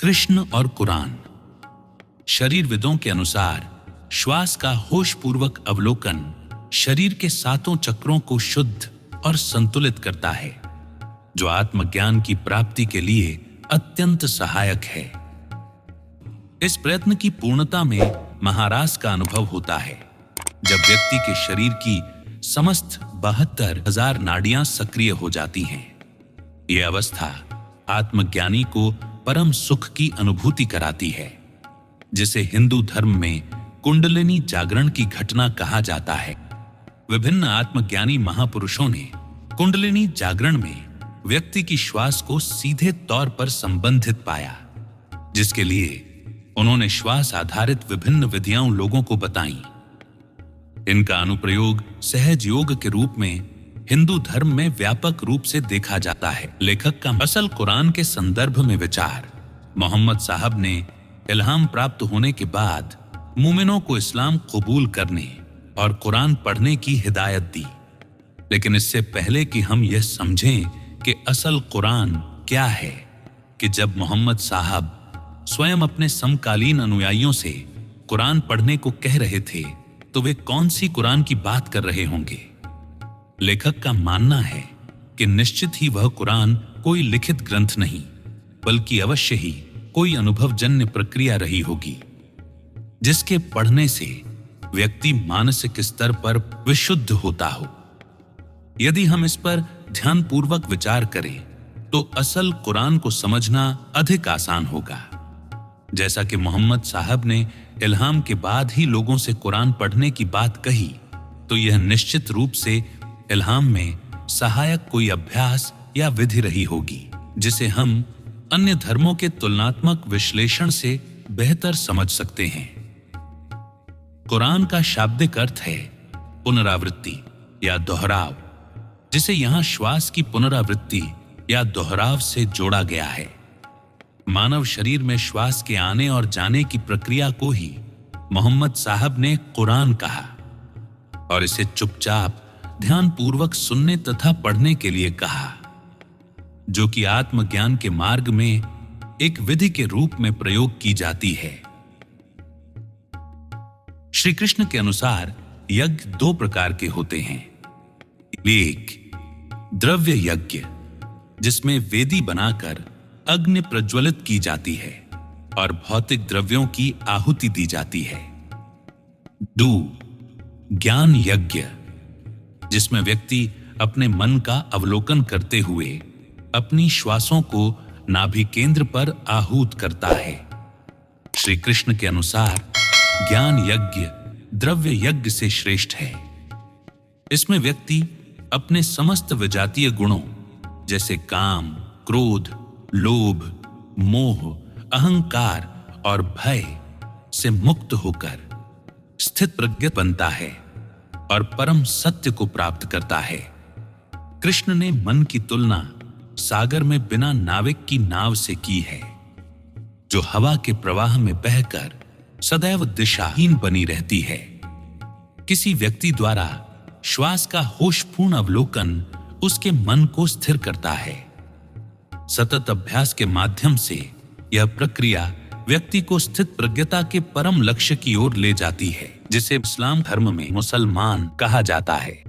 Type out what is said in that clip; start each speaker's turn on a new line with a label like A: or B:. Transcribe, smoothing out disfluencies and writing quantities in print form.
A: कृष्ण और कुरान। शरीरविदों के अनुसार श्वास का होशपूर्वक अवलोकन शरीर के सातों चक्रों को शुद्ध और संतुलित करता है, जो आत्मज्ञान की प्राप्ति के लिए अत्यंत सहायक है। इस प्रयत्न की पूर्णता में महारास का अनुभव होता है, जब व्यक्ति के शरीर की समस्त 72,000 नाड़ियां सक्रिय हो जाती हैं। यह अवस्था आत्मज्ञानी को परम सुख की अनुभूति कराती है, जिसे हिंदू धर्म में कुंडलिनी जागरण की घटना कहा जाता है। विभिन्न आत्मज्ञानी महापुरुषों ने कुंडलिनी जागरण में व्यक्ति की श्वास को सीधे तौर पर संबंधित पाया, जिसके लिए उन्होंने श्वास आधारित विभिन्न विधियां लोगों को बताईं। इनका अनुप्रयोग सहज योग के रूप में हिंदू धर्म में व्यापक रूप से देखा जाता है। लेखक का असल कुरान के संदर्भ में विचार। मोहम्मद साहब ने इल्हाम प्राप्त होने के बाद मोमिनों को इस्लाम कबूल करने और कुरान पढ़ने की हिदायत दी, लेकिन इससे पहले कि हम यह समझें कि असल कुरान क्या है, कि जब मोहम्मद साहब स्वयं अपने समकालीन अनुयायियों से कुरान पढ़ने को कह रहे थे, तो वे कौन सी कुरान की बात कर रहे होंगे। लेखक का मानना है कि निश्चित ही वह कुरान कोई लिखित ग्रंथ नहीं, बल्कि अवश्य ही कोई अनुभवजन्य प्रक्रिया रही होगी, जिसके पढ़ने से व्यक्ति मानसिक स्तर पर विशुद्ध होता हो। यदि हम इस पर ध्यानपूर्वक विचार करें तो असल कुरान को समझना अधिक आसान होगा। जैसा कि मोहम्मद साहब ने इल्हाम के बाद ही लोगों से कुरान पढ़ने की बात कही, तो यह निश्चित रूप से इल्हाम में सहायक कोई अभ्यास या विधि रही होगी, जिसे हम अन्य धर्मों के तुलनात्मक विश्लेषण से बेहतर समझ सकते हैं। कुरान का शाब्दिक अर्थ है पुनरावृत्ति या दोहराव, जिसे यहां श्वास की पुनरावृत्ति या दोहराव से जोड़ा गया है। मानव शरीर में श्वास के आने और जाने की प्रक्रिया को ही मोहम्मद साहब ने कुरान कहा और इसे चुपचाप ध्यानपूर्वक सुनने तथा पढ़ने के लिए कहा, जो कि आत्मज्ञान के मार्ग में एक विधि के रूप में प्रयोग की जाती है। श्री कृष्ण के अनुसार यज्ञ दो प्रकार के होते हैं। एक द्रव्य यज्ञ, जिसमें वेदी बनाकर अग्नि प्रज्वलित की जाती है और भौतिक द्रव्यों की आहुति दी जाती है। दो ज्ञान यज्ञ, जिसमें व्यक्ति अपने मन का अवलोकन करते हुए अपनी श्वासों को नाभि केंद्र पर आहूत करता है। श्री कृष्ण के अनुसार ज्ञान यज्ञ द्रव्य यज्ञ से श्रेष्ठ है। इसमें व्यक्ति अपने समस्त विजातीय गुणों जैसे काम, क्रोध, लोभ, मोह, अहंकार और भय से मुक्त होकर स्थित प्रज्ञ बनता है और परम सत्य को प्राप्त करता है। कृष्ण ने मन की तुलना सागर में बिना नाविक की नाव से की है, जो हवा के प्रवाह में बहकर सदैव दिशाहीन बनी रहती है। किसी व्यक्ति द्वारा श्वास का होशपूर्ण अवलोकन उसके मन को स्थिर करता है। सतत अभ्यास के माध्यम से यह प्रक्रिया व्यक्ति को स्थित प्रज्ञता के परम लक्ष्य की ओर ले जाती है, जिसे इस्लाम धर्म में मुसलमान कहा जाता है।